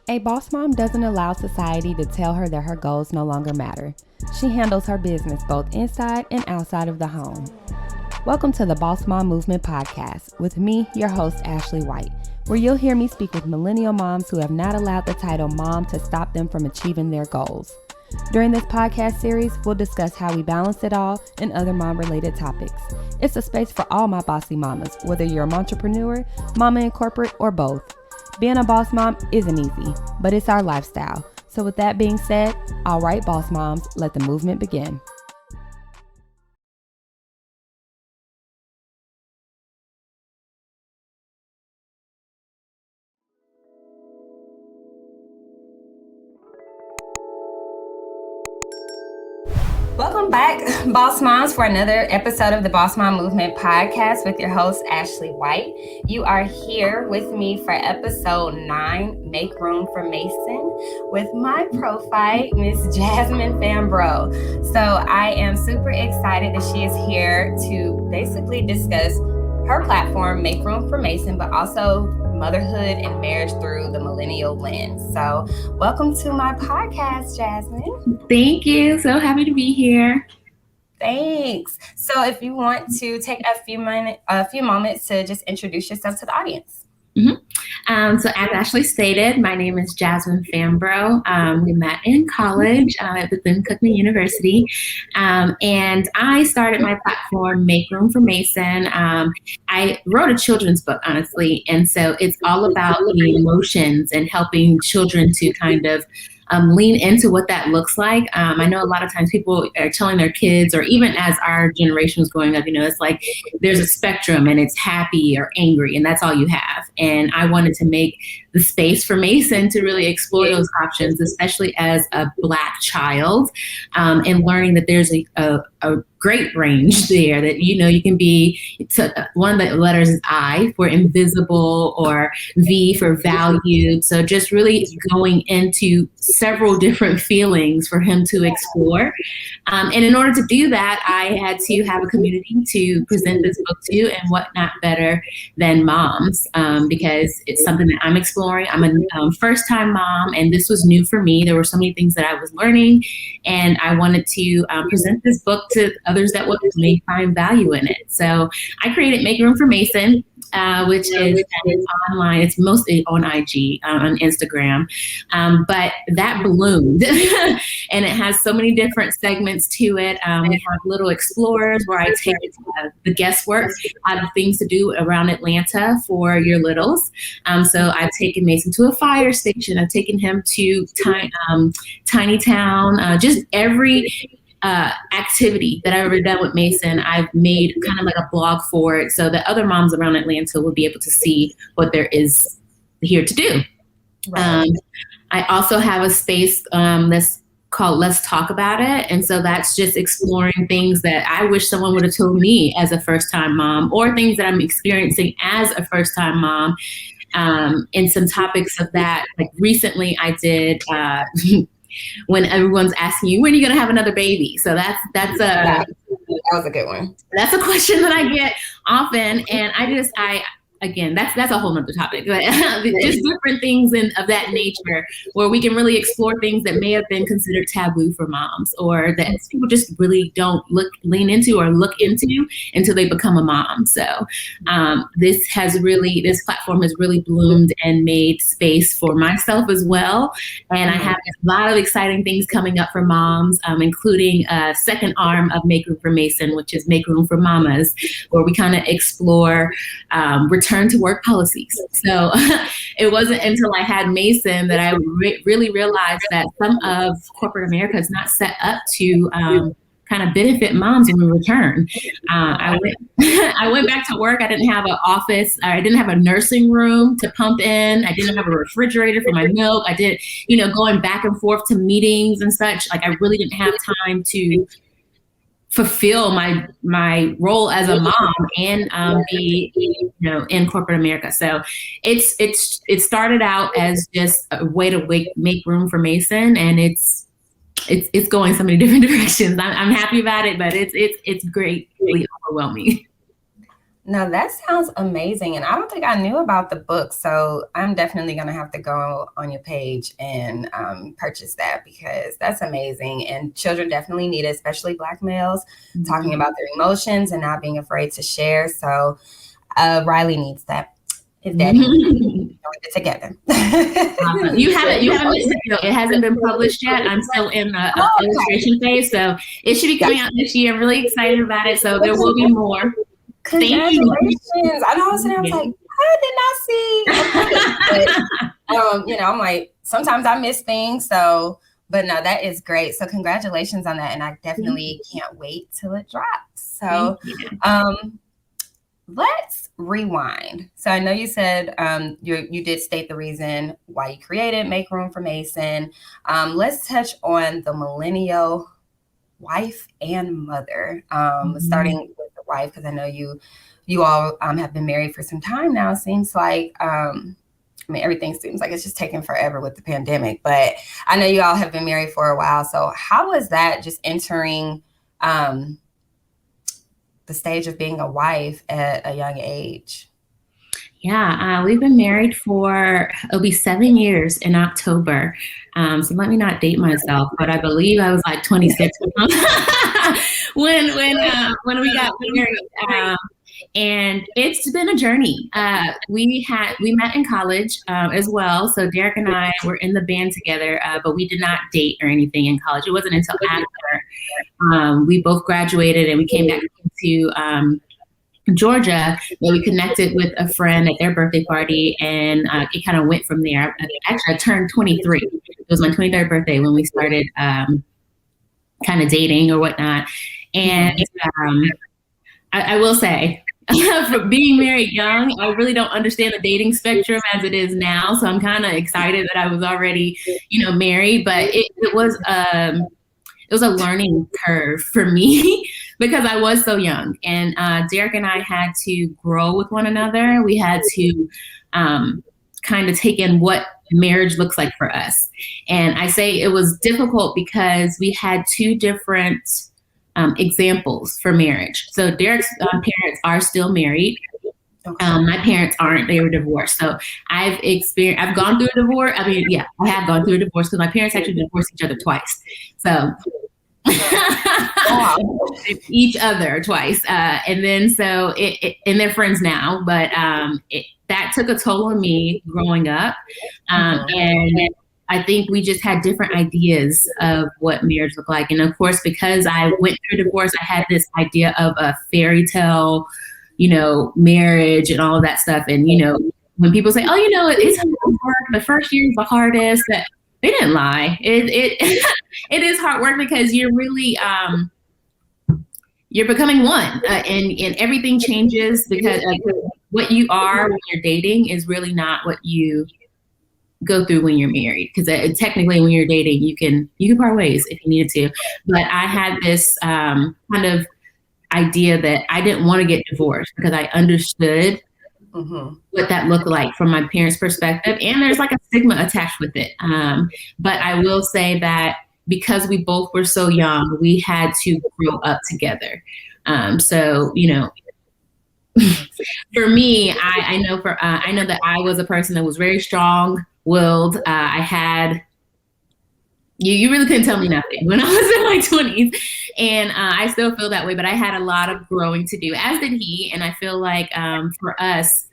A boss mom doesn't allow society to tell her that her goals no longer matter. She handles her business both inside and outside of the home. Welcome to the Bawse Mom Movement Podcast with me, your host, Ashley White, where you'll hear me speak with millennial moms who have not allowed the title mom to stop them from achieving their goals. During this podcast series, we'll discuss how we balance it all and other mom-related topics. It's a space for all my bossy mamas, whether you're an entrepreneur, mama in corporate, or both. Being a boss mom isn't easy, but it's our lifestyle. So with that being said, all right, boss moms, let the movement begin. Welcome back, Boss Moms, for another episode of the Bawse Mom Movement Podcast with your host, Ashley White. You are here with me for episode 9, Make Room for Mason, with my profile, Miss Jasmine Fambro. So I am super excited that she is here to basically discuss her platform, Make Room for Mason, but also motherhood and marriage through the millennial lens. So welcome to my podcast, Jasmine. Thank you. So happy to be here. Thanks. So if you want to take a few moments to just introduce yourself to the audience. So as Ashley stated, my name is Jasmine Fambro. We met in college at within Cookman University. And I started my platform, Make Room for Mason. I wrote a children's book, honestly. And so it's all about the emotions and helping children to kind of lean into what that looks like. I know a lot of times people are telling their kids, or even as our generation was growing up, it's like there's a spectrum and it's happy or angry and that's all you have. And I wanted to make the space for Mason to really explore those options, especially as a Black child, and learning that there's a great range there, that you can be, one of the letters is I for invisible, or V for valued. So just really going into several different feelings for him to explore. And in order to do that, I had to have a community to present this book to, and what not better than moms, because it's something that I'm exploring. I'm a first-time mom, and this was new for me. There were so many things that I was learning, and I wanted to present this book to others that may find value in it. So I created Make Room for Mason, which is online. It's mostly on IG, on Instagram, but that bloomed and it has so many different segments to it. We have little explorers where I take the guesswork out of things to do around Atlanta for your littles. So I've taken Mason to a fire station. I've taken him to Tiny Town, just every activity that I've ever done with Mason. I've made kind of like a blog for it so that other moms around Atlanta will be able to see what there is here to do. Right. I also have a space that's called Let's Talk About It. And so that's just exploring things that I wish someone would have told me as a first-time mom, or things that I'm experiencing as a first-time mom. And some topics of that, like recently I did when everyone's asking you, when are you going to have another baby? So that was a good one. That's a question that I get often. And again, that's a whole nother topic, but just different things of that nature, where we can really explore things that may have been considered taboo for moms, or that people just really don't lean into or look into until they become a mom. So this platform has really bloomed and made space for myself as well. And I have a lot of exciting things coming up for moms, including a second arm of Make Room for Mason, which is Make Room for Mamas, where we kind of explore return to work policies. So it wasn't until I had Mason that I really realized that some of corporate America is not set up to kind of benefit moms when we return. I went back to work. I didn't have an office. I didn't have a nursing room to pump in. I didn't have a refrigerator for my milk. I did, going back and forth to meetings and such. Like I really didn't have time to fulfill my role as a mom and be in corporate America. So it started out as just a way to make room for Mason, and it's going so many different directions. I'm happy about it, but it's greatly overwhelming. No, that sounds amazing. And I don't think I knew about the book. So I'm definitely going to have to go on your page and purchase that because that's amazing. And children definitely need it, especially Black males, talking about their emotions and not being afraid to share. So Riley needs that. His daddy needs it together. You haven't missed it though. It hasn't been published yet. I'm still in the illustration phase. So it should be coming out this year. I'm really excited about it. So there will be more. Congratulations. I know I was sitting there, I was like, I did not see. But, I'm like, sometimes I miss things. So, but no, that is great. So congratulations on that. And I definitely can't wait till it drops. So let's rewind. So I know you said you did state the reason why you created Make Room for Mason. Let's touch on the Millennial Wife and Mother, starting with the wife, because I know you all have been married for some time now. It seems like, everything seems like it's just taking forever with the pandemic, but I know you all have been married for a while. So how was that just entering the stage of being a wife at a young age? Yeah, we've been married it'll be 7 years in October. So let me not date myself, but I believe I was like 26 when we got married. And it's been a journey. We met in college as well. So Derek and I were in the band together, but we did not date or anything in college. It wasn't until after we both graduated and we came back to Georgia, where we connected with a friend at their birthday party, and it kind of went from there. Actually, I turned 23. It was my 23rd birthday when we started kind of dating or whatnot. And I will say, for being married young, I really don't understand the dating spectrum as it is now. So I'm kind of excited that I was already, married, but it was a learning curve for me because I was so young, and Derek and I had to grow with one another. We had to kind of take in what marriage looks like for us. And I say it was difficult because we had two different examples for marriage. So Derek's parents are still married. My parents aren't. They were divorced. So I've gone through a divorce. I have gone through a divorce because my parents actually divorced each other twice. So each other twice. And then so and they're friends now, but that took a toll on me growing up. And I think we just had different ideas of what marriage looked like. And of course, because I went through divorce, I had this idea of a fairy tale, marriage and all of that stuff. And, when people say, it's hard work, the first year is the hardest, they didn't lie. It is hard work because you're really, you're becoming one and everything changes because what you are when you're dating is really not what you go through when you're married. Because technically when you're dating, you can part ways if you needed to. But I had this kind of idea that I didn't want to get divorced because I understood what that looked like from my parents' perspective. And there's like a stigma attached with it. But I will say that because we both were so young, we had to grow up together. So, for me, I know that I was a person that was very strong-willed. I had, you really couldn't tell me nothing when I was in my 20s. And I still feel that way, but I had a lot of growing to do, as did he. And I feel like for us,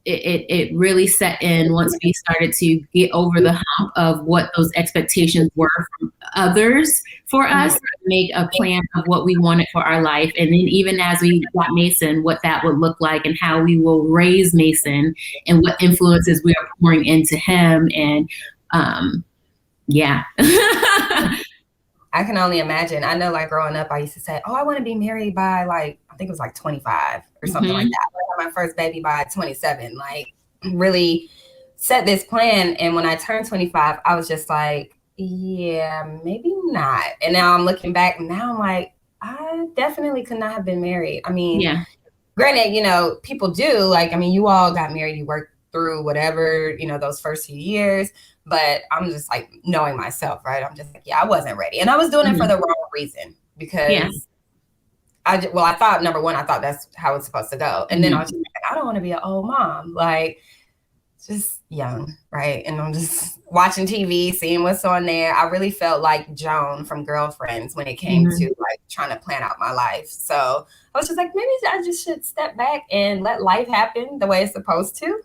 it really set in once we started to get over the hump of what those expectations were from others for us, make a plan of what we wanted for our life. And then even as we got Mason, what that would look like and how we will raise Mason and what influences we are pouring into him. And I can only imagine. I know, like, growing up, I used to say, I want to be married by, like, I think it was like 25 or something like that. I had my first baby by 27, like, really set this plan. And when I turned 25, I was just like, yeah, maybe not. And now I'm looking back, and now I'm like, I definitely could not have been married. I mean, granted, people do. Like, you all got married, you worked through whatever, those first few years. But I'm just like knowing myself, right? I'm just like, I wasn't ready. And I was doing it for the wrong reason because I thought, number one, I thought that's how it's supposed to go. And then I was just like, I don't want to be an old mom. Like, just young, right? And I'm just watching TV, seeing what's on there. I really felt like Joan from Girlfriends when it came to like trying to plan out my life. So I was just like, maybe I just should step back and let life happen the way it's supposed to.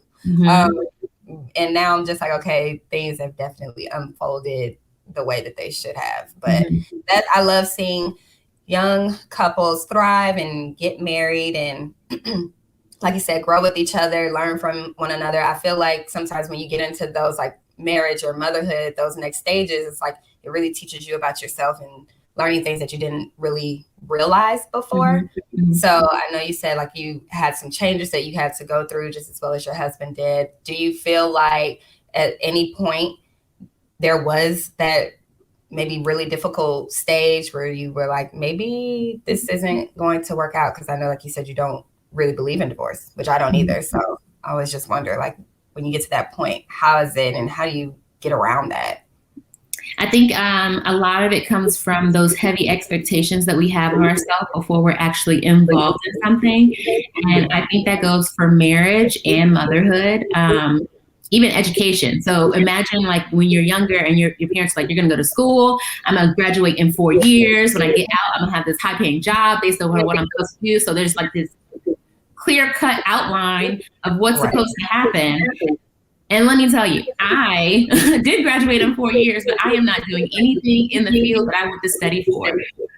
And now I'm just like, okay, things have definitely unfolded the way that they should have. But that I love seeing young couples thrive and get married and like you said, grow with each other, learn from one another. I feel like sometimes when you get into those like marriage or motherhood, those next stages, it's like it really teaches you about yourself and learning things that you didn't really realize before. So I know you said like you had some changes that you had to go through just as well as your husband did. Do you feel like at any point there was that maybe really difficult stage where you were like, maybe this isn't going to work out? Because I know, like you said, you don't really believe in divorce, which I don't either. So I always just wonder, like, when you get to that point, how is it and how do you get around that? I think a lot of it comes from those heavy expectations that we have of ourselves before we're actually involved in something. And I think that goes for marriage and motherhood, even education. So imagine like when you're younger and your parents are like, you're going to go to school. I'm going to graduate in 4 years. When I get out, I'm going to have this high paying job based on what I'm supposed to do. So there's like this clear cut outline of what's supposed to happen. And let me tell you, I did graduate in 4 years, but I am not doing anything in the field that I went to study for.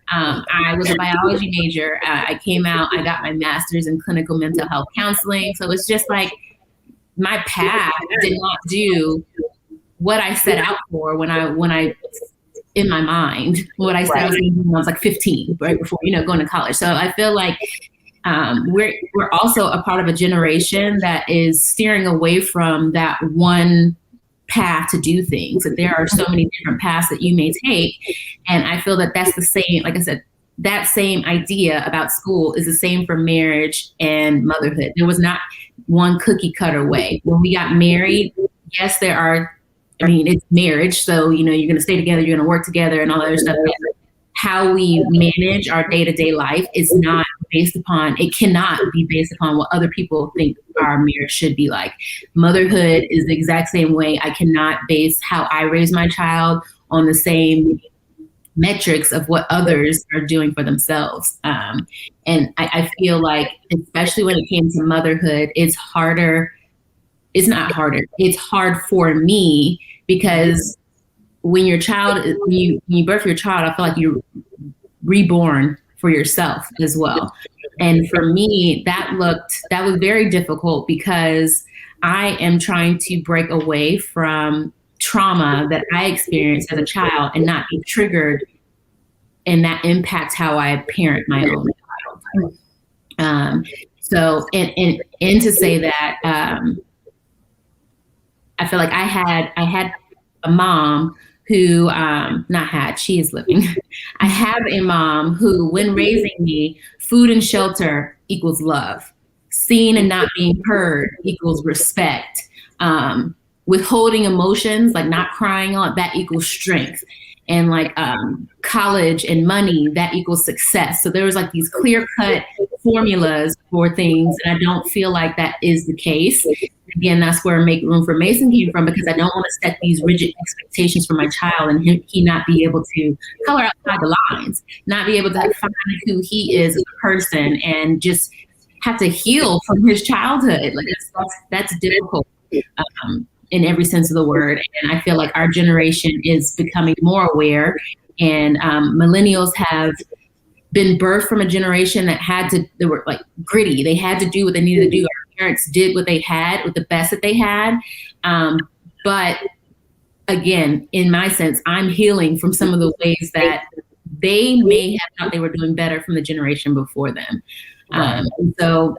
I was a biology major. I came out, I got my master's in clinical mental health counseling. So it's just like my path did not do what I set out for when I in my mind, what I said I was going to do when I was like 15, right before, going to college. So I feel like we're also a part of a generation that is steering away from that one path to do things. That there are so many different paths that you may take. And I feel that that's the same, like I said, that same idea about school is the same for marriage and motherhood. There was not one cookie cutter way. When we got married, yes, it's marriage. So, you're going to stay together, you're going to work together and all that other stuff. How we manage our day-to-day life is not based upon, it cannot be based upon what other people think our marriage should be like. Motherhood is the exact same way. I cannot base how I raise my child on the same metrics of what others are doing for themselves. And I feel like, especially when it came to motherhood, it's harder. It's not harder. It's hard for me because when you birth your child, I feel like you're reborn for yourself as well. And for me, that was very difficult because I am trying to break away from trauma that I experienced as a child and not be triggered, and that impacts how I parent my own child. So, and to say that, I feel like I had a mom who, she is living. I have a mom who, when raising me, food and shelter equals love. Seen and not being heard equals respect. Withholding emotions, like not crying on, that equals strength. And like college and money, that equals success. So there was like these clear-cut formulas for things, and I don't feel like that is the case. Again, that's where Make Room for Mason came from, because I don't want to set these rigid expectations for my child and he not be able to color outside the lines, not be able to find who he is as a person, and just have to heal from his childhood. Like that's difficult. In every sense of the word. And I feel like our generation is becoming more aware, and millennials have been birthed from a generation that they were like gritty. They had to do what they needed to do. Our parents did what they had with the best that they had. But again, in my sense, I'm healing from some of the ways that they may have thought they were doing better from the generation before them. So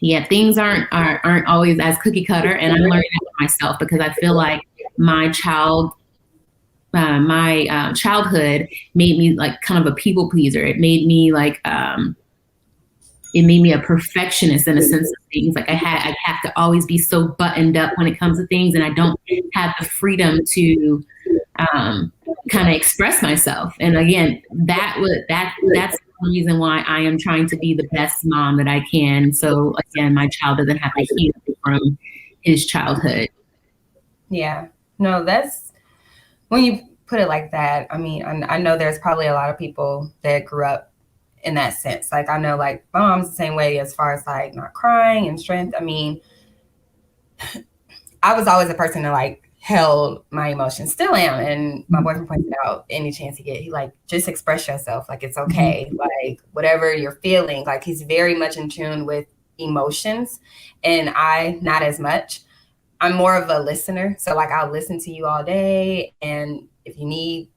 yeah, things aren't always as cookie cutter, and I'm learning that for myself, because I feel like my childhood made me like kind of a people pleaser. It made me like it made me a perfectionist in a sense of things. Like I have to always be so buttoned up when it comes to things, and I don't have the freedom to kind of express myself. And again, that's the reason why I am trying to be the best mom that I can. So again, my child doesn't have to heal from his childhood. Yeah. No, that's when you put it like that. I mean, I know there's probably a lot of people that grew up in that sense. Like, I know, like, my mom's the same way as far as like not crying and strength. I mean, I was always a person that like held my emotions, still am. And my boyfriend pointed out any chance he get, he like, just express yourself. Like, it's okay. Like, whatever you're feeling, like, he's very much in tune with emotions, and I not as much. I'm more of a listener. So like, I'll listen to you all day. And if you need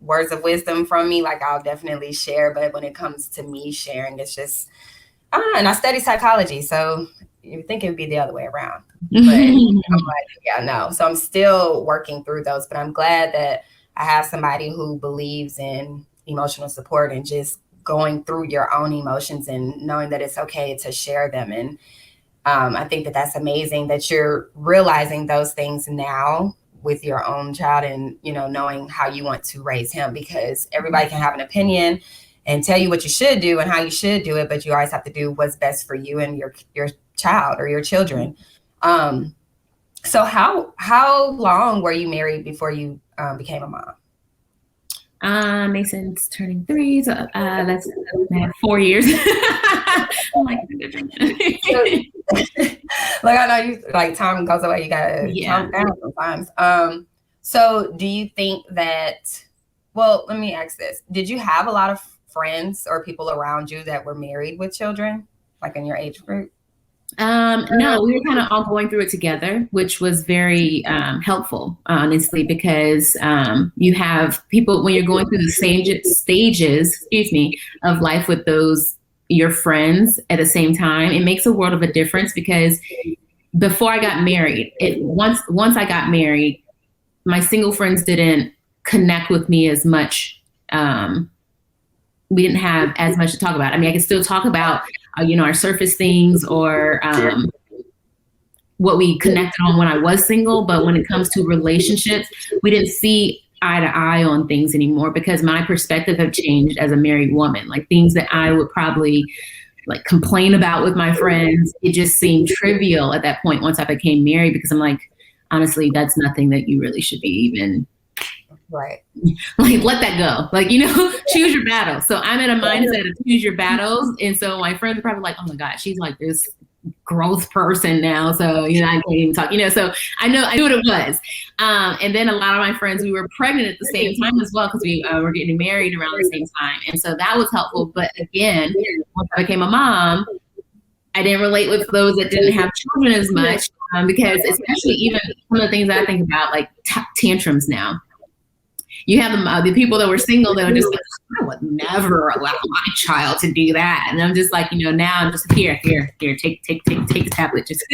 words of wisdom from me, like, I'll definitely share. But when it comes to me sharing, it's just, I don't know. And I study psychology. So you would think it would be the other way around. But I'm like, yeah, no. So I'm still working through those. But I'm glad that I have somebody who believes in emotional support and just going through your own emotions and knowing that it's okay to share them. And I think that that's amazing that you're realizing those things now with your own child and, you know, knowing how you want to raise him, because everybody can have an opinion and tell you what you should do and how you should do it, but you always have to do what's best for you and your child or your children. So how long were you married before you became a mom? Mason's turning 3, so that's 4 years. I'm like, like, I know you, like, time goes away, you gotta count down sometimes. So do you think that, well, let me ask this, did you have a lot of friends or people around you that were married with children, like in your age group? No, we were kind of all going through it together, which was very helpful, honestly, because you have people when you're going through the stages, of life with your friends at the same time. It makes a world of a difference, because before I got married, once I got married, my single friends didn't connect with me as much. We didn't have as much to talk about. I mean, I could still talk about, our surface things or what we connected on when I was single. But when it comes to relationships, we didn't see eye to eye on things anymore, because my perspective have changed as a married woman. Like, things that I would probably like complain about with my friends, it just seemed trivial at that point once I became married, because I'm like, honestly, that's nothing that you really should be even right. Like, let that go. Like, choose your battles. So I'm in a mindset of choose your battles. And so my friends are probably like, oh my God, she's like this growth person now. So, I can't even talk, so I knew what it was. And then a lot of my friends, we were pregnant at the same time as well, because we were getting married around the same time. And so that was helpful. But again, once I became a mom, I didn't relate with those that didn't have children as much, because especially even some of the things I think about, like tantrums now. You have the people that were single that were just like, I would never allow my child to do that. And I'm just like, now I'm just here, take the tablet. Just,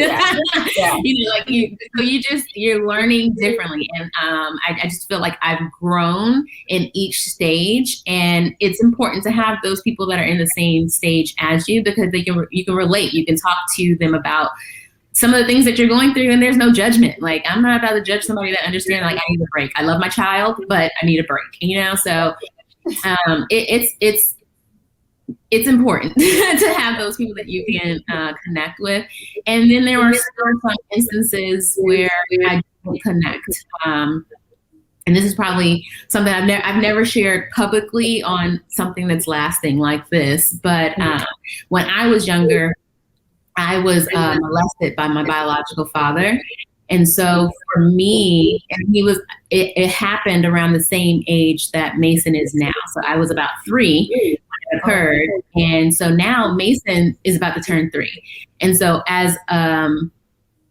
you're learning differently. And I just feel like I've grown in each stage, and it's important to have those people that are in the same stage as you, because you can relate. You can talk to them about some of the things that you're going through, and there's no judgment. Like, I'm not about to judge somebody that understands, like, I need a break. I love my child, but I need a break, so it's important to have those people that you can connect with. And then there are still some instances where I don't connect. And this is probably something I've never shared publicly on something that's lasting like this. But when I was younger, I was molested by my biological father. And so for me, and it happened around the same age that Mason is now. So I was about 3 when it occurred. And so now Mason is about to turn 3. And so as a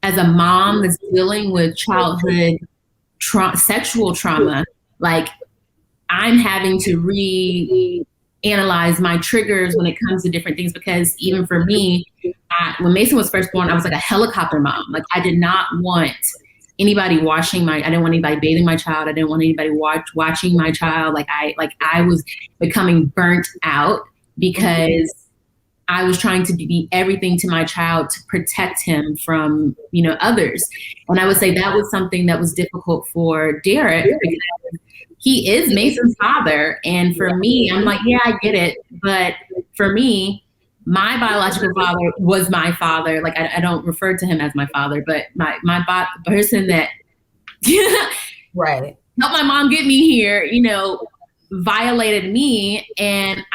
mom that's dealing with childhood sexual trauma, like, I'm having to reanalyze my triggers when it comes to different things, because even for me, when Mason was first born, I was like a helicopter mom. Like, I did not want anybody I didn't want anybody bathing my child. I didn't want anybody watching my child. I was becoming burnt out, because I was trying to be everything to my child to protect him from, others. And I would say that was something that was difficult for Derek, because he is Mason's father. And for me, I'm like, yeah, I get it. But for me, my biological father was my father. Like, I don't refer to him as my father, but my person that right. helped my mom get me here, you know, violated me. And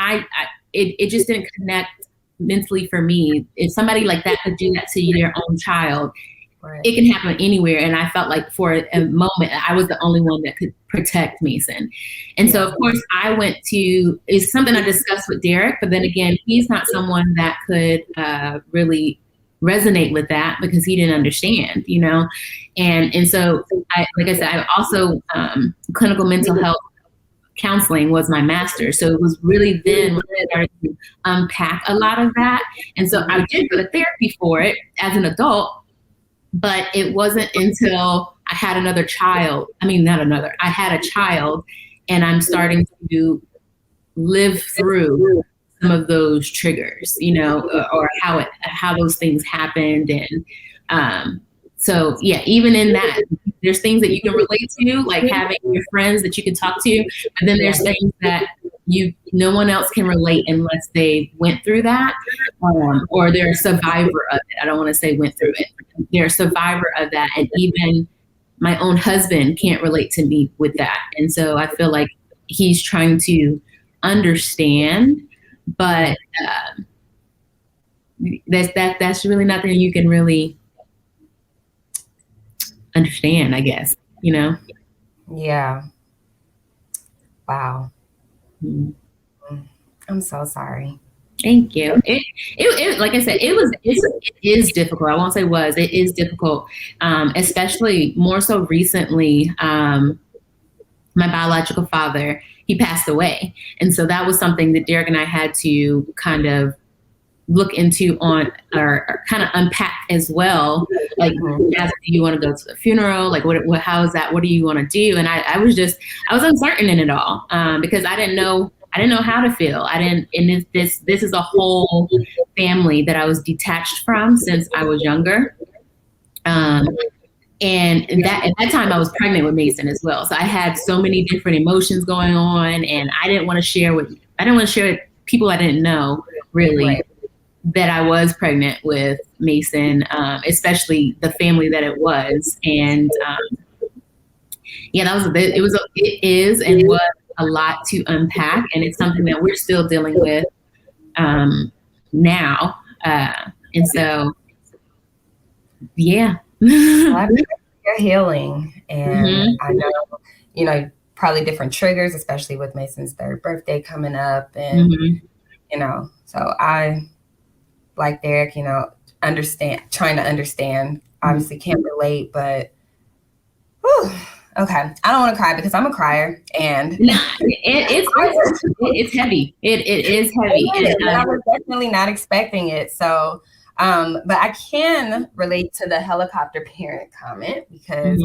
it just didn't connect mentally for me. If somebody like that could do that to your own child, it can happen anywhere. And I felt like for a moment, I was the only one that could protect Mason. And so, of course, I went to, it's something I discussed with Derek, but then again, he's not someone that could really resonate with that because he didn't understand, you know? And so, like I said, I also, clinical mental health counseling was my master. So it was really then when I started to unpack a lot of that. And so I did go to therapy for it as an adult. But it wasn't until I had another child. I had a child, and I'm starting to live through some of those triggers, you know, or how those things happened. And so, yeah, even in that, there's things that you can relate to, like having your friends that you can talk to. But then there's things that no one else can relate unless they went through that, or they're a survivor of it. I don't want to say went through it. They're a survivor of that. And even my own husband can't relate to me with that. And so I feel like he's trying to understand, but that's really nothing you can really understand, I guess, you know? Yeah. Wow. I'm so sorry. Thank you. It like I said, it is difficult. I won't say was, it is difficult. Especially more so recently, my biological father, he passed away. And so that was something that Derek and I had to kind of look into or kind of unpack as well. Like, do you want to go to the funeral? Like, how is that? What do you want to do? And I was uncertain in it all, because I didn't know how to feel. And this is a whole family that I was detached from since I was younger. And that at that time I was pregnant with Mason as well. So I had so many different emotions going on, and I didn't want to share with people I didn't know really that I was pregnant with Mason, especially the family that it was. And it is and was a lot to unpack, and it's something that we're still dealing with now. And so, yeah. You're healing, and I know, probably different triggers, especially with Mason's 3rd birthday coming up, and so I, like Derek, trying to understand. Obviously, can't relate, but okay. I don't want to cry because I'm a crier, and it's heavy. It is heavy. And I was definitely not expecting it. So, but I can relate to the helicopter parent comment because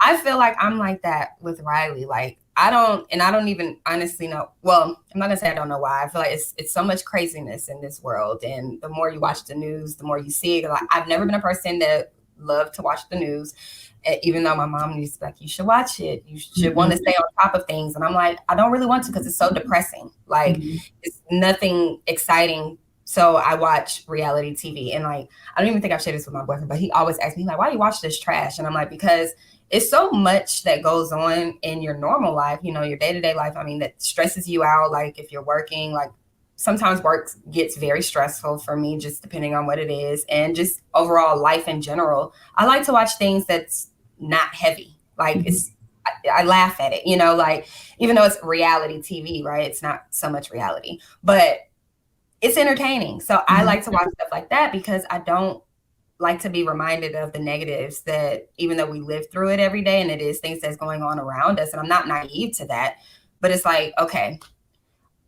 I feel like I'm like that with Riley. Like, I don't even honestly know. Well, I'm not gonna say I don't know why. I feel like it's so much craziness in this world, and the more you watch the news, the more you see it. Like, I've never been a person that loved to watch the news, even though my mom used to be like, you should watch it. You should want to stay on top of things. And I'm like, I don't really want to because it's so depressing. Like, it's nothing exciting. So I watch reality TV, and like, I don't even think I've shared this with my boyfriend, but he always asks me like, why do you watch this trash? And I'm like, because it's so much that goes on in your normal life, your day-to-day life. I mean, that stresses you out. Like, if you're working, like, sometimes work gets very stressful for me, just depending on what it is, and just overall life in general. I like to watch things that's not heavy. Like, I laugh at it, like, even though it's reality TV, right? It's not so much reality, but it's entertaining. So I like to watch stuff like that because I don't like to be reminded of the negatives that, even though we live through it every day and it is things that's going on around us, and I'm not naive to that, but it's like, okay,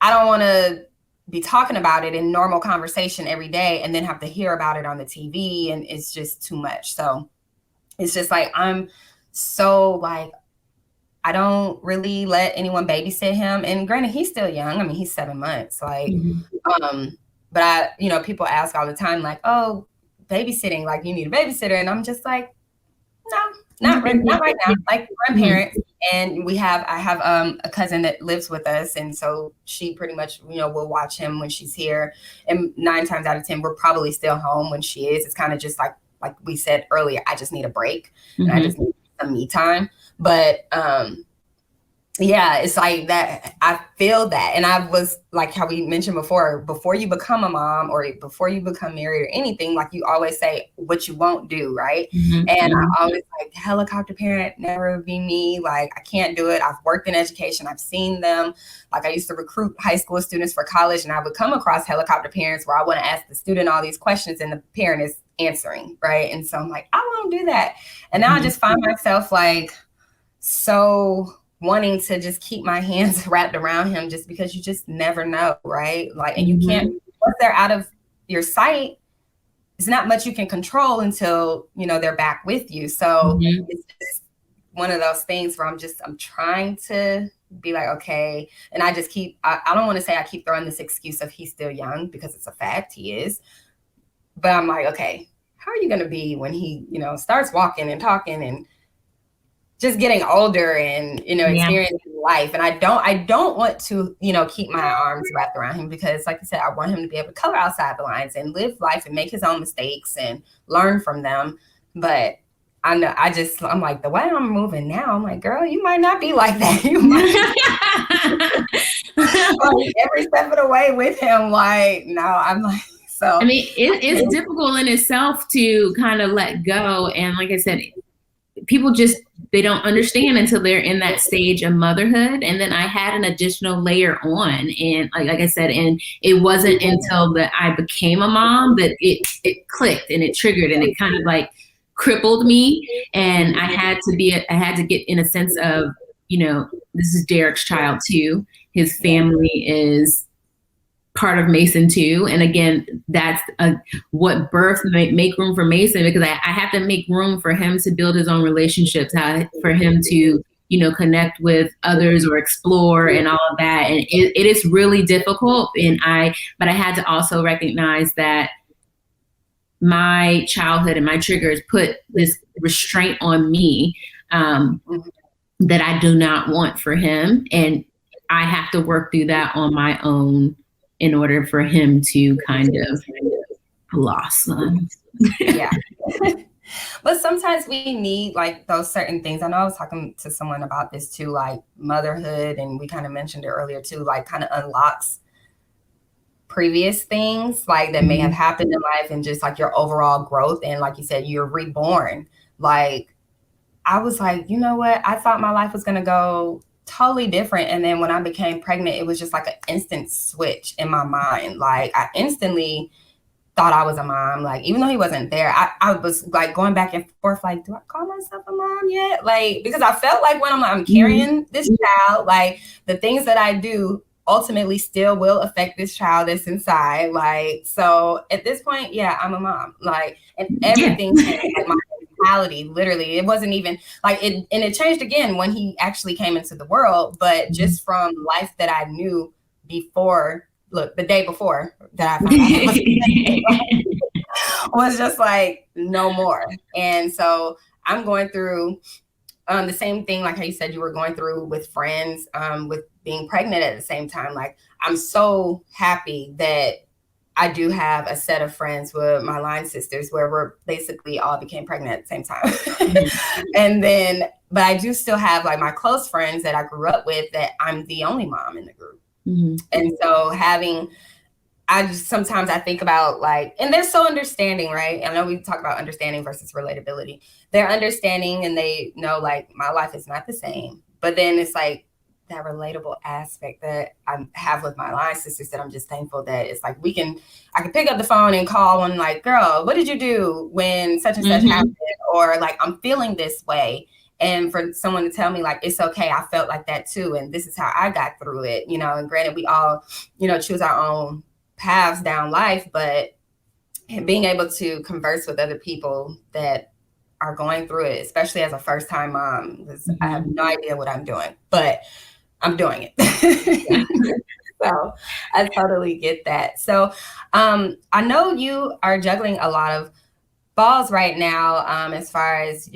I don't want to be talking about it in normal conversation every day and then have to hear about it on the TV, and it's just too much. So it's just like, I'm so like, I don't really let anyone babysit him. And granted, he's still young. I mean, he's 7 months. Like, but I, people ask all the time, like, oh, babysitting, like, you need a babysitter. And I'm just like, no, not right now. Like, grandparents, And I have a cousin that lives with us. And so she pretty much, will watch him when she's here. And 9 times out of 10, we're probably still home when she is. It's kind of just like we said earlier, I just need a break and I just need some me time. But, yeah, it's like that. I feel that. And I was like how we mentioned before you become a mom or before you become married or anything, like you always say what you won't do. Right. And I always like helicopter parent, never be me. Like, I can't do it. I've worked in education. I've seen them. Like, I used to recruit high school students for college, and I would come across helicopter parents where I want to ask the student all these questions and the parent is answering. Right. And so I'm like, I won't do that. And now I just find myself like so wanting to just keep my hands wrapped around him, just because you just never know, right? Like, and you can't, once they're out of your sight, it's not much you can control until, they're back with you. So it's just one of those things where I'm trying to be like, okay. And I just I don't want to say I keep throwing this excuse of he's still young, because it's a fact, he is. But I'm like, okay, how are you going to be when he, starts walking and talking and just getting older and, experiencing life. And I don't want to, keep my arms wrapped around him, because like I said, I want him to be able to color outside the lines and live life and make his own mistakes and learn from them. But I know I'm like, the way I'm moving now, I'm like, girl, you might not be like that. You might like, every step of the way with him. Like, no, I'm like, so. I mean, it's difficult in itself to kind of let go. And like I said, people they don't understand until they're in that stage of motherhood. And then I had an additional layer on, and like I said, and it wasn't until that I became a mom that it clicked and it triggered, and it kind of like crippled me. And I had to get in a sense of, this is Derek's child too. His family is part of Mason too. And again, that's what birth make room for Mason, because I have to make room for him to build his own relationships, for him to, connect with others or explore and all of that. And it is really difficult. But I had to also recognize that my childhood and my triggers put this restraint on me that I do not want for him. And I have to work through that on my own in order for him to kind of blossom. Yeah. But sometimes we need like those certain things. I know I was talking to someone about this too, like motherhood, and we kind of mentioned it earlier too, like kind of unlocks previous things like that may have happened in life, and just like your overall growth. And like you said, you're reborn. Like, I was like, you know what? I thought my life was going to go totally different. And then when I became pregnant, it was just like an instant switch in my mind. Like, I instantly thought I was a mom. Like, even though he wasn't there, I was like going back and forth, like, do I call myself a mom yet? Like, because I felt like when I'm carrying this child, like the things that I do ultimately still will affect this child that's inside. Like, so at this point, yeah, I'm a mom. Like, and everything changed. Like, my mentality, literally, it wasn't even like it. And it changed again when he actually came into the world. But just from life that I knew before, look, the day before that I was just like, no more. And so I'm going through the same thing, like how you said you were going through with friends, with being pregnant at the same time. Like, I'm so happy that I do have a set of friends with my line sisters where we're basically all became pregnant at the same time. And then, but I do still have like my close friends that I grew up with that I'm the only mom in the group. And so sometimes I think about like, and they're so understanding, right? I know we talk about understanding versus relatability. They're understanding and they know like my life is not the same, but then it's like that relatable aspect that I have with my line sisters that I'm just thankful that it's like I can pick up the phone and call and like, girl, what did you do when such and such happened? Or like, I'm feeling this way. And for someone to tell me like, it's okay, I felt like that too. And this is how I got through it, and granted, we all, choose our own paths down life, but being able to converse with other people that are going through it, especially as a first-time mom, because I have no idea what I'm doing, but I'm doing it. So I totally get that. So I know you are juggling a lot of balls right now, as far as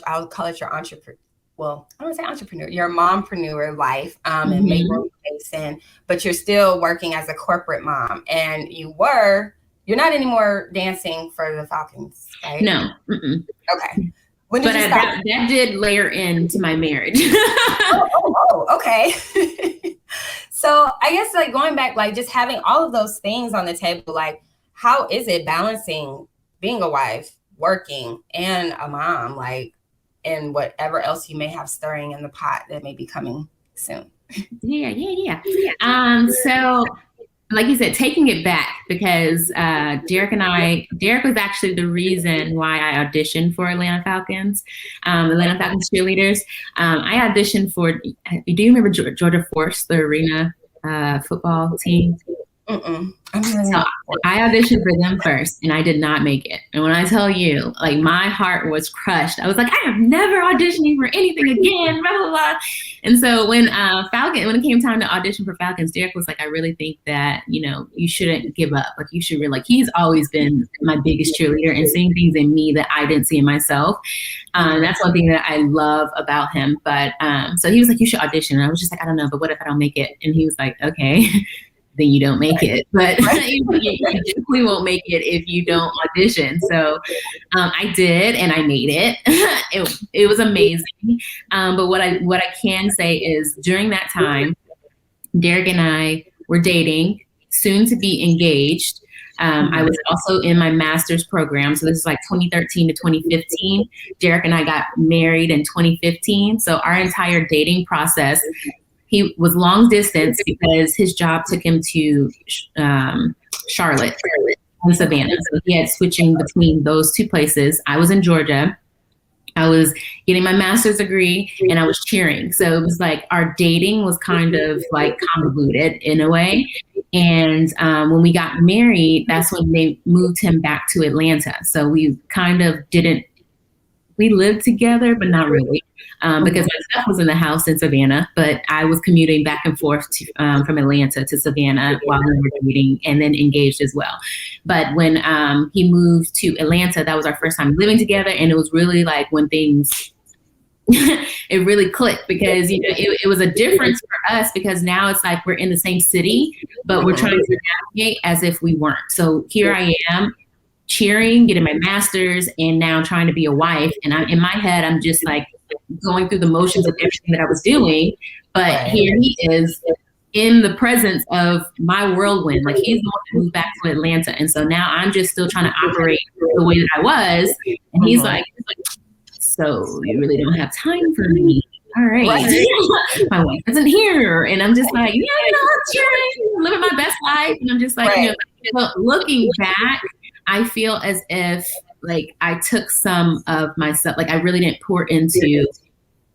I'll call it your entrepreneurial journey. So can you tell me a little bit about that? Like, what are you doing? What are you juggling? What are you doing? Yeah. What are you doing? well, I don't want to say entrepreneur, your mompreneur life, and make room Mason, but you're still working as a corporate mom, and you're not anymore dancing for the Falcons, right? No. Okay. When did you stop? That did layer into my marriage. Okay. So I guess like going back, like just having all of those things on the table, like how is it balancing being a wife, working, and a mom, like, and whatever else you may have stirring in the pot that may be coming soon? Yeah. So like you said, taking it back, because Derek was actually the reason why I auditioned for Atlanta Falcons, Atlanta Falcons cheerleaders. I auditioned for, do you remember Georgia Force, the arena football team? So I auditioned for them first, and I did not make it. And when I tell you, like, my heart was crushed. I was like, I am never auditioning for anything again, blah, blah, blah. And so when it came time to audition for Falcons, Derek was like, I really think that, you shouldn't give up. Like, you should really, like, he's always been my biggest cheerleader and seeing things in me that I didn't see in myself. That's one thing that I love about him. But so he was like, you should audition. And I was just like, I don't know, but what if I don't make it? And he was like, okay. Then you don't make it, but you definitely won't make it if you don't audition. So I did, and I made it. It was amazing. But what I can say is during that time, Derek and I were dating, soon to be engaged. I was also in my master's program. So this is like 2013 to 2015. Derek and I got married in 2015. So our entire dating process, he was long distance because his job took him to Charlotte and Savannah. So he had switching between those two places. I was in Georgia. I was getting my master's degree, and I was cheering. So it was like our dating was kind of like convoluted in a way. And when we got married, that's when they moved him back to Atlanta. So we kind of we lived together, but not really. Because my stuff was in the house in Savannah, but I was commuting back and forth from Atlanta to Savannah while we were dating, and then engaged as well. But when he moved to Atlanta, that was our first time living together, and it was really like when things it really clicked, because it was a difference for us, because now it's like we're in the same city, but we're trying to navigate as if we weren't. So here I am, cheering, getting my master's, and now trying to be a wife. And in my head, I'm just like going through the motions of everything that I was doing. But here he is in the presence of my whirlwind. Like, he's the one who moved back to Atlanta. And so now I'm just still trying to operate the way that I was. And he's like, so you really don't have time for me. All right. My wife isn't here. And I'm just like, I'm cheering, living my best life. And I'm just like, but looking back, I feel as if like I took some of myself, like I really didn't pour into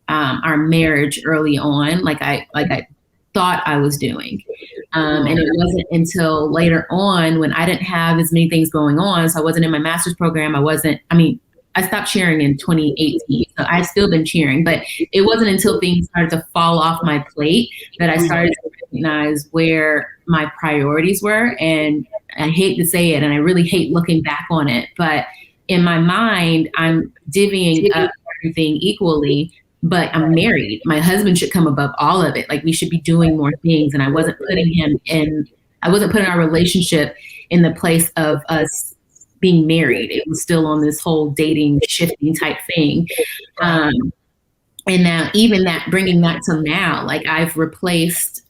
our marriage early on, like I thought I was doing. And it wasn't until later on when I didn't have as many things going on. So I wasn't in my master's program. I stopped cheering in 2018. So I've still been cheering, but it wasn't until things started to fall off my plate that I started to recognize where my priorities were. And I hate to say it, and I really hate looking back on it, but in my mind, I'm divvying up everything equally, but I'm married. My husband should come above all of it. Like, we should be doing more things. And I wasn't putting our relationship in the place of us being married. It was still on this whole dating, shifting type thing. And now even that, bringing that to now, like I've replaced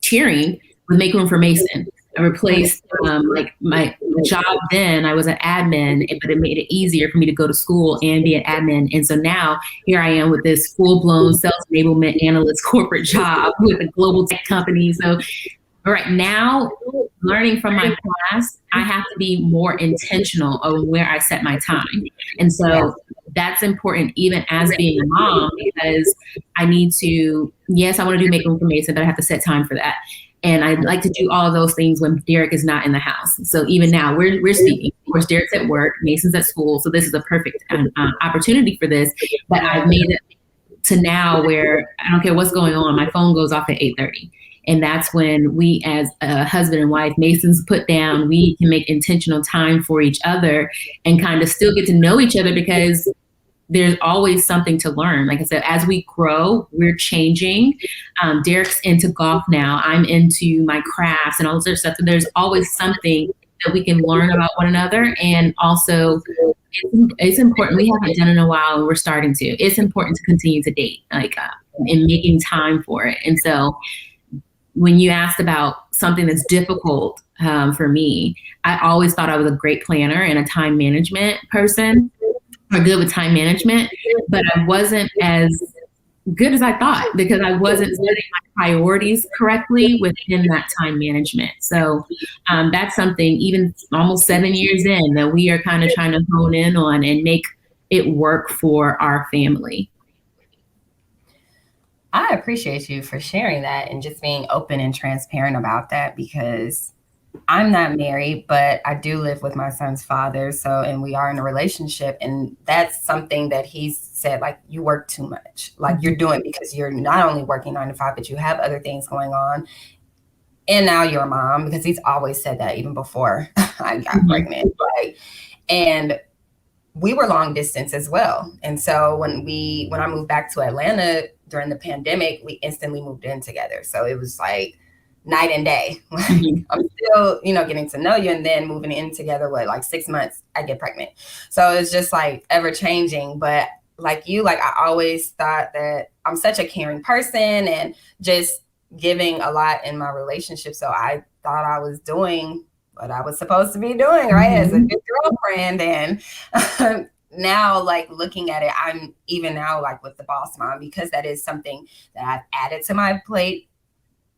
cheering with Make Room for Mason. I replaced like my job then, I was an admin, but it made it easier for me to go to school and be an admin. And so now here I am with this full-blown sales enablement analyst corporate job with a global tech company. So right now, learning from my past, I have to be more intentional on where I set my time. And so that's important even as being a mom, because I need to, yes, I want to do Make Room for Mason, but I have to set time for that. And I like to do all of those things when Derek is not in the house. So even now we're speaking. Of course, Derek's at work, Mason's at school. So this is a perfect opportunity for this. But I've made it to now where I don't care what's going on. My phone goes off at 8:30. And that's when we, as a husband and wife, Mason's put down, we can make intentional time for each other and kind of still get to know each other, because there's always something to learn. Like I said, as we grow, we're changing. Derek's into golf now. I'm into my crafts and all this other stuff. So there's always something that we can learn about one another. And also, it's important. We haven't done it in a while, and we're starting to. It's important to continue to date, like, and making time for it. And so when you asked about something that's difficult for me, I always thought I was a great planner and a time management person, or good with time management, but I wasn't as good as I thought because I wasn't setting my priorities correctly within that time management. So that's something, even almost 7 years in, that we are kind of trying to hone in on and make it work for our family. I appreciate you for sharing that and just being open and transparent about that, because I'm not married, but I do live with my son's father. So, and we are in a relationship, and that's something that he's said, like, you work too much, like you're doing, because you're not only working 9 to 5, but you have other things going on. And now you're a mom, because he's always said that even before I got pregnant. Like, and we were long distance as well. And so when I moved back to Atlanta during the pandemic, we instantly moved in together. So it was like night and day. I'm still, getting to know you, and then moving in together with like 6 months, I get pregnant. So it's just like ever changing. But like you, like I always thought that I'm such a caring person and just giving a lot in my relationship. So I thought I was doing what I was supposed to be doing, right? As a good girlfriend. And now, like, looking at it, I'm even now like with the Bawse Mom, because that is something that I've added to my plate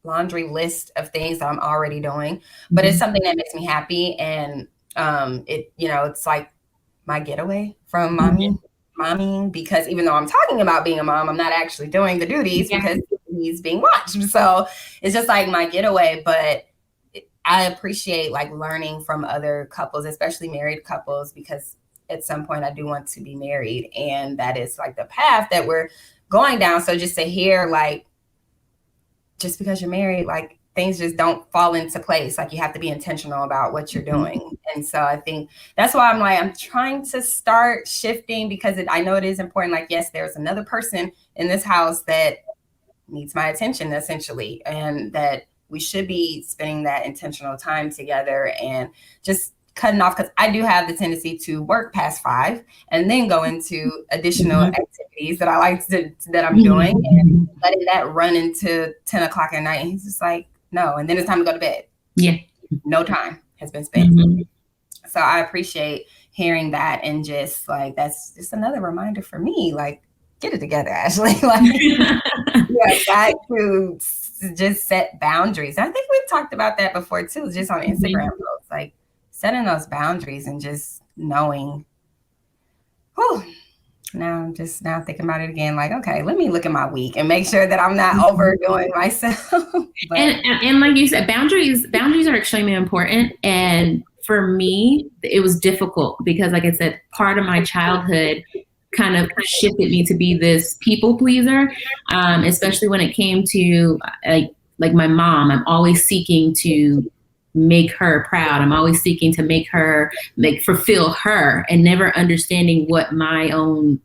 laundry list of things that I'm already doing, but it's something that makes me happy. And it's like my getaway from momming, because even though I'm talking about being a mom, I'm not actually doing the duties because he's being watched. So it's just like my getaway. But I appreciate like learning from other couples, especially married couples, because at some point I do want to be married, and that is like the path that we're going down. So just to hear, like, just because you're married, like, things just don't fall into place. Like, you have to be intentional about what you're doing. And so I think that's why I'm trying to start shifting, because I know it is important. Like, yes, there's another person in this house that needs my attention, essentially, and that we should be spending that intentional time together and just cutting off, because I do have the tendency to work past 5 and then go into additional activities that I like that I'm doing, and letting that run into 10 o'clock at night. And he's just like, no. And then it's time to go to bed. Yeah. No time has been spent. So I appreciate hearing that. And just like, that's just another reminder for me, like, get it together, Ashley. Like, got to just set boundaries. I think we've talked about that before too, just on Instagram posts, like setting those boundaries and just knowing, now I'm just thinking about it again, like, okay, let me look at my week and make sure that I'm not overdoing myself. and like you said, boundaries are extremely important. And for me, it was difficult because, like I said, part of my childhood kind of shifted me to be this people pleaser, especially when it came to like my mom. I'm always seeking to make her proud. I'm always seeking to make her, fulfill her, and never understanding what my own,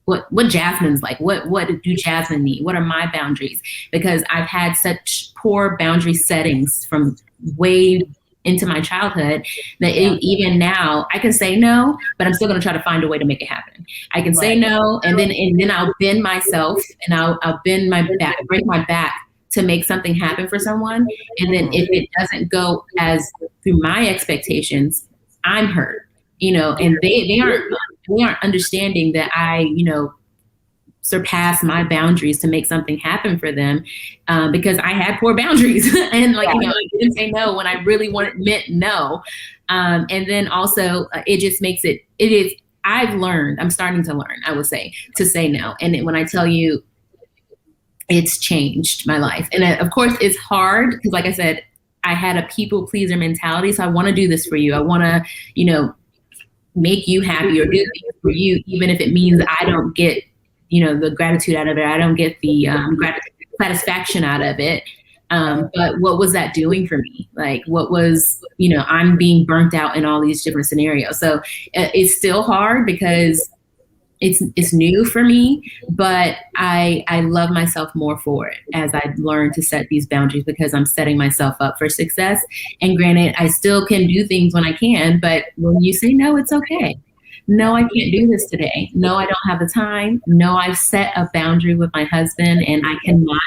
what Jasmine's like, what do Jasmine need? What are my boundaries? Because I've had such poor boundary settings from way into my childhood that even now I can say no, but I'm still going to try to find a way to make it happen. I can say no, and then I'll bend myself, and I'll bend my back, break my back to make something happen for someone. And then if it doesn't go as through my expectations, I'm hurt, and they aren't understanding that I, surpass my boundaries to make something happen for them, because I had poor boundaries and I didn't say no when I really meant no. And then also it just makes I'm starting to learn, I would say, to say no. And when I tell you, it's changed my life. And of course it's hard because, like I said, I had a people pleaser mentality. So I want to do this for you. I want to, make you happy or do things for you, even if it means I don't get, the gratitude out of it. I don't get the satisfaction out of it. But what was that doing for me? Like, what was, I'm being burnt out in all these different scenarios. So it's still hard because it's new for me, but I love myself more for it as I learn to set these boundaries, because I'm setting myself up for success. And granted, I still can do things when I can, but when you say no, it's okay. No, I can't do this today. No, I don't have the time. No, I've set a boundary with my husband, and I cannot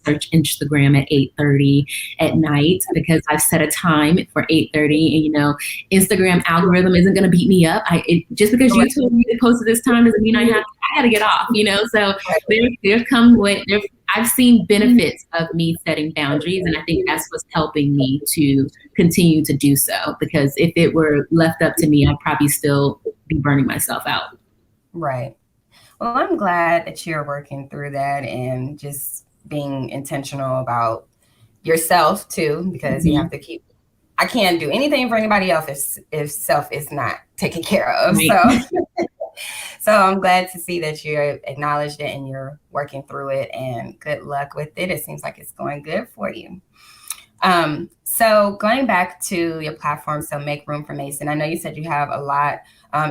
search Instagram at 8:30 at night because I've set a time for 8:30. And, you know, Instagram algorithm isn't going to beat me up. Just because you told me to post at this time doesn't mean I got to get off, you know? So I've seen benefits of me setting boundaries, and I think that's what's helping me to continue to do so, because if it were left up to me, I'd probably still be burning myself out. Right. Well, I'm glad that you're working through that and just being intentional about yourself too, because you have to I can't do anything for anybody else if self is not taken care of. Right. So I'm glad to see that you're acknowledged it and you're working through it, and good luck with it. It seems like it's going good for you. So going back to your platform, so Make Room for Mason, I know you said you have a lot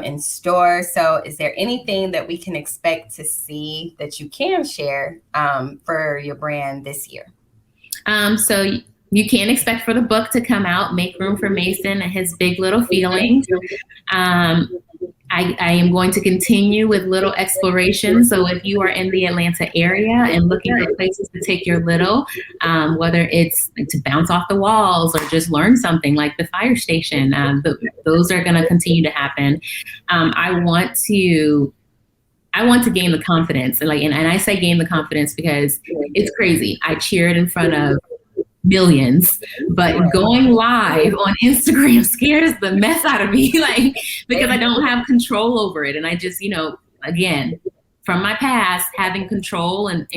in store. So is there anything that we can expect to see that you can share for your brand this year? So you can expect for the book to come out, Make Room for Mason and His Big Little Feelings. I am going to continue with little exploration. So if you are in the Atlanta area and looking for places to take your little, whether it's to bounce off the walls or just learn something like the fire station, those are going to continue to happen. I want to gain the confidence, and I say gain the confidence because it's crazy. I cheered in front of millions, but going live on Instagram scares the mess out of me, because I don't have control over it. And I just, again, from my past, having control and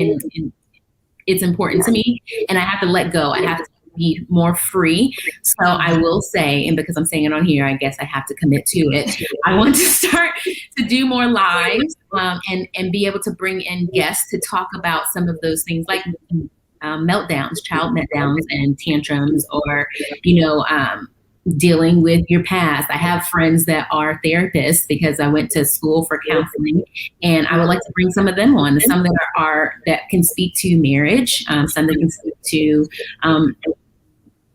it's important to me, and I have to let go. I have to be more free. So I will say, and because I'm saying it on here, I guess I have to commit to it. I want to start to do more lives and be able to bring in guests to talk about some of those things, like meltdowns, child meltdowns and tantrums, or, dealing with your past. I have friends that are therapists because I went to school for counseling, and I would like to bring some of them on, some that can speak to marriage, some that can speak to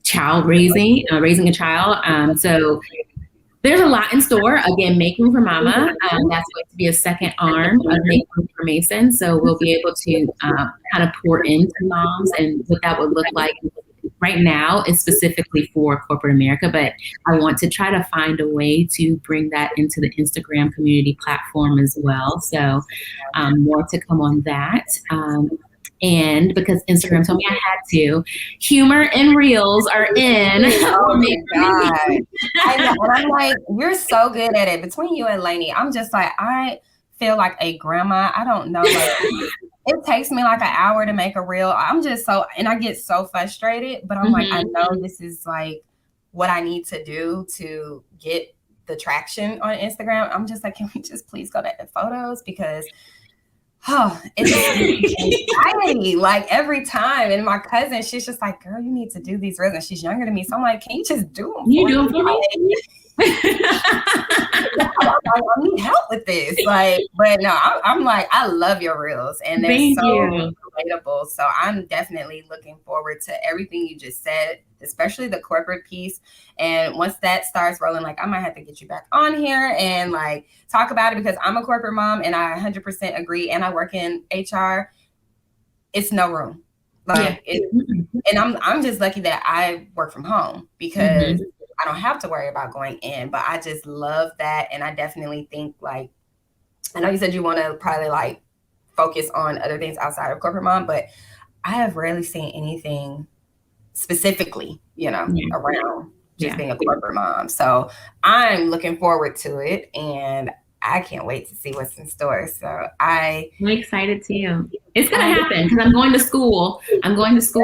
child raising a child. So there's a lot in store. Again, Make Room for Mama. That's going to be a second arm of Make Room for Mason. So we'll be able to kind of pour into moms and what that would look like. Right now is specifically for corporate America, but I want to try to find a way to bring that into the Instagram community platform as well. So more to come on that. And because Instagram told me I had to, humor and reels are in. Oh my God. I know. And I'm like, you're so good at it. Between you and Lainey, I'm just like, I feel like a grandma. I don't know. It takes me like an hour to make a reel. I'm just and I get so frustrated, but I'm like, I know this is like what I need to do to get the traction on Instagram. I'm just like, can we just please go back to photos? Because it's anxiety like every time. And my cousin, she's just like, girl, you need to do these reels. And she's younger than me. So I'm like, can you just do them? You do them for me? I need help with this. But no, I'm like, I love your reels, and they're relatable. So I'm definitely looking forward to everything you just said, especially the corporate piece. And once that starts rolling, I might have to get you back on here and talk about it, because I'm a corporate mom and I 100% agree. And I work in HR. It's no room. And I'm just lucky that I work from home, because I don't have to worry about going in, but I just love that. And I definitely think I know you said you want to probably focus on other things outside of corporate mom, but I have rarely seen anything specifically, around just being a corporate mom. So I'm looking forward to it, and I can't wait to see what's in store. So I'm excited too. It's going to happen because I'm going to school.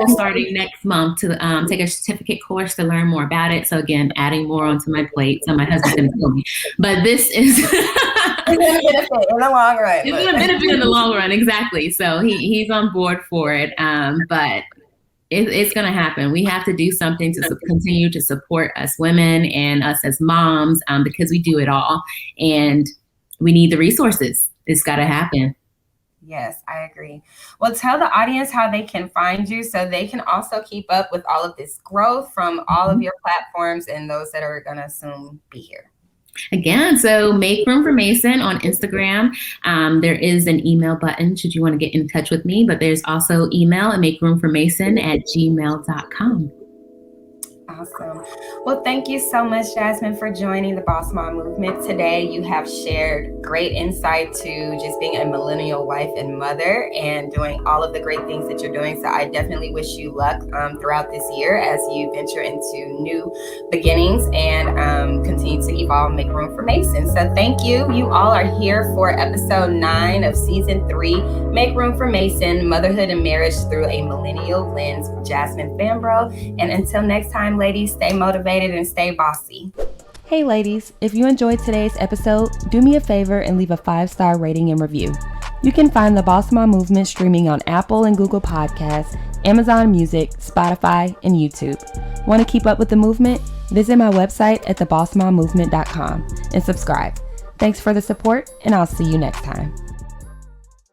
Starting next month to take a certificate course to learn more about it. So again, adding more onto my plate. So my husband's going to kill me. But this is it's going to benefit in the long run. It's going to benefit in the long run. Exactly. So he's on board for it. But it's going to happen. We have to do something to continue to support us women and us as moms, because we do it all. And we need the resources. it's got to happen. Yes, I agree. Well, tell the audience how they can find you so they can also keep up with all of this growth from all of your platforms and those that are going to soon be here. Again, so Make Room for Mason on Instagram. There is an email button should you want to get in touch with me, but there's also email at makeroomformason@gmail.com. Awesome. Well, thank you so much, Jasmine, for joining the Bawse Mom Movement today. You have shared great insight to just being a millennial wife and mother and doing all of the great things that you're doing. So I definitely wish you luck throughout this year as you venture into new beginnings and continue to evolve and make room for Mason. So thank you. You all are here for episode 9 of season 3, Make Room for Mason, Motherhood and Marriage Through a Millennial Lens with Jasmine Fambro. And until next time, ladies, stay motivated and stay bossy. Hey ladies, if you enjoyed today's episode, do me a favor and leave a 5-star rating and review. You can find the Bawse Mom Movement streaming on Apple and Google Podcasts, Amazon Music, Spotify, and YouTube. Want to keep up with the movement? Visit my website at thebawsemommovement.com and subscribe. Thanks for the support, and I'll see you next time.